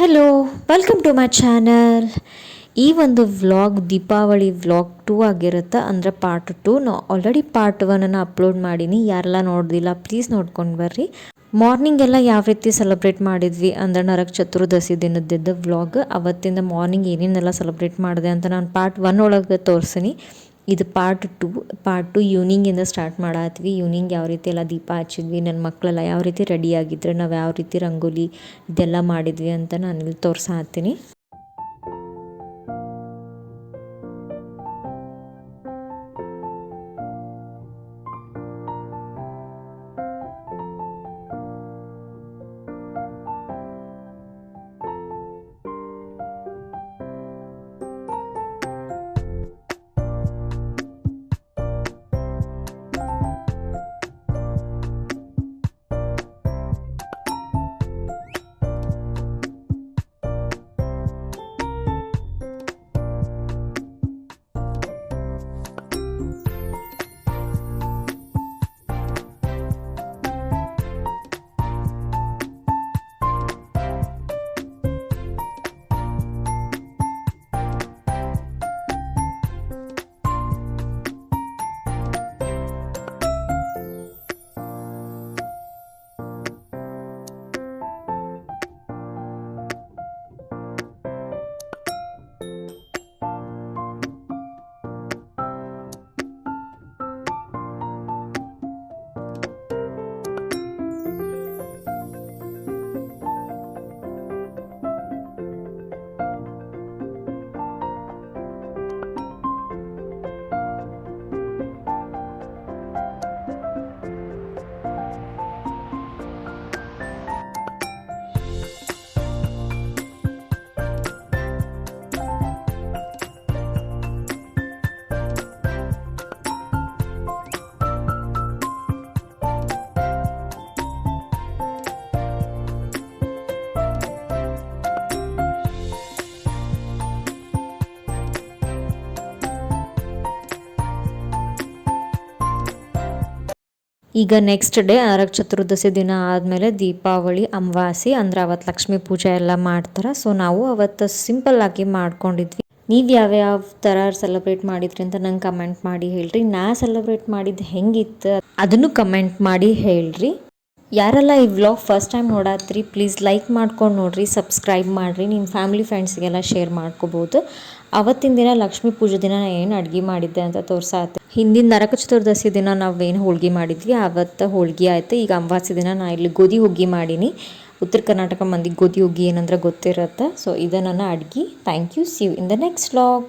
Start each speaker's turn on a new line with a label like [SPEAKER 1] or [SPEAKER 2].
[SPEAKER 1] Hello, welcome to my channel. ಈ ಒಂದು vlog Deepavali vlog 2 ಆಗಿರುತ್ತೆ, ಅಂದರೆ ಪಾರ್ಟ್ 2. ನಾವು ಆಲ್ರೆಡಿ ಪಾರ್ಟ್ 1 ಅಪ್ಲೋಡ್ ಮಾಡೀನಿ. ಯಾರೆಲ್ಲ ನೋಡ್ದಿಲ್ಲ ಪ್ಲೀಸ್ ನೋಡ್ಕೊಂಡು ಬರ್ರಿ. ಮಾರ್ನಿಂಗ್ ಎಲ್ಲ ಯಾವ ರೀತಿ ಸೆಲೆಬ್ರೇಟ್ ಮಾಡಿದ್ವಿ ಅಂದರೆ ನರಕ ಚತುರ್ದಶಿ ದಿನದ್ದು ವ್ಲಾಗ್. ಅವತ್ತಿಂದ ಮಾರ್ನಿಂಗ್ ಏನೇನೆಲ್ಲ ಸೆಲೆಬ್ರೇಟ್ ಮಾಡಿದೆ ಅಂತ ನಾನು ಪಾರ್ಟ್ 1 ಒಳಗೆ ತೋರಿಸ್ತೀನಿ. ಇದು ಪಾರ್ಟ್ ಟು ಈವ್ನಿಂಗಿಂದ ಸ್ಟಾರ್ಟ್ ಮಾಡತ್ವಿ. ಈವ್ನಿಂಗ್ ಯಾವ ರೀತಿ ಎಲ್ಲ ದೀಪ ಹಚ್ಚಿದ್ವಿ, ನನ್ನ ಮಕ್ಕಳೆಲ್ಲ ಯಾವ ರೀತಿ ರೆಡಿ ಆಗಿದ್ರೆ, ನಾವು ಯಾವ ರೀತಿ ರಂಗೋಲಿ ಇದೆಲ್ಲ ಮಾಡಿದ್ವಿ ಅಂತ ನಾನು ಇಲ್ಲಿ ತೋರಿಸಾತೀನಿ. ಈಗ ನೆಕ್ಸ್ಟ್ ಡೇ ನರಕ ಚತುರ್ದಶಿ ದಿನ ಆದಮೇಲೆ ದೀಪಾವಳಿ ಅಮಾವಾಸ್ಯೆ, ಅಂದರೆ ಅವತ್ತು ಲಕ್ಷ್ಮೀ ಪೂಜೆ ಎಲ್ಲ ಮಾಡ್ತಾರೆ. ಸೊ ನಾವು ಅವತ್ತು ಸಿಂಪಲ್ ಆಗಿ ಮಾಡ್ಕೊಂಡಿದ್ವಿ. ನೀವು ಯಾವ್ಯಾವ ಥರ ಸೆಲೆಬ್ರೇಟ್ ಮಾಡಿದ್ರಿ ಅಂತ ನಂಗೆ ಕಮೆಂಟ್ ಮಾಡಿ ಹೇಳ್ರಿ. ನಾ ಸೆಲೆಬ್ರೇಟ್ ಮಾಡಿದ್ದು ಹೆಂಗಿತ್ತು ಅದನ್ನು ಕಮೆಂಟ್ ಮಾಡಿ ಹೇಳ್ರಿ. ಯಾರೆಲ್ಲ ಈ ವ್ಲಾಗ್ ಫಸ್ಟ್ ಟೈಮ್ ನೋಡತ್ರಿ ಪ್ಲೀಸ್ ಲೈಕ್ ಮಾಡ್ಕೊಂಡು ನೋಡ್ರಿ, ಸಬ್ಸ್ಕ್ರೈಬ್ ಮಾಡಿರಿ, ನಿಮ್ಮ ಫ್ಯಾಮಿಲಿ ಫ್ರೆಂಡ್ಸ್ಗೆಲ್ಲ ಶೇರ್ ಮಾಡ್ಕೋಬೋದು. ಅವತ್ತಿನ ದಿನ ಲಕ್ಷ್ಮೀ ಪೂಜೆ ದಿನ ನಾನು ಏನು ಅಡುಗೆ ಮಾಡಿದ್ದೆ ಅಂತ ತೋರ್ಸಾತ್ತೆ. ಹಿಂದಿನ ನರಕ ಚತುರ್ದಶಿ ದಿನ ನಾವೇನು ಹೋಳ್ಗೆ ಮಾಡಿದ್ವಿ ಅವತ್ತು ಹೋಳ್ಗೆ ಆಯಿತು. ಈಗ ಅಮಾವಾಸ್ಯೆ ದಿನ ನಾನು ಇಲ್ಲಿ ಗೋಧಿ ಹುಗ್ಗಿ ಮಾಡೀನಿ. ಉತ್ತರ ಕರ್ನಾಟಕ ಮಂದಿಗೆ ಗೋಧಿ ಹುಗ್ಗಿ ಏನಂದ್ರೆ ಗೊತ್ತಿರುತ್ತೆ. ಸೊ ಇದು ನನ್ನ ಅಡುಗೆ. Thank you. See you in the next vlog.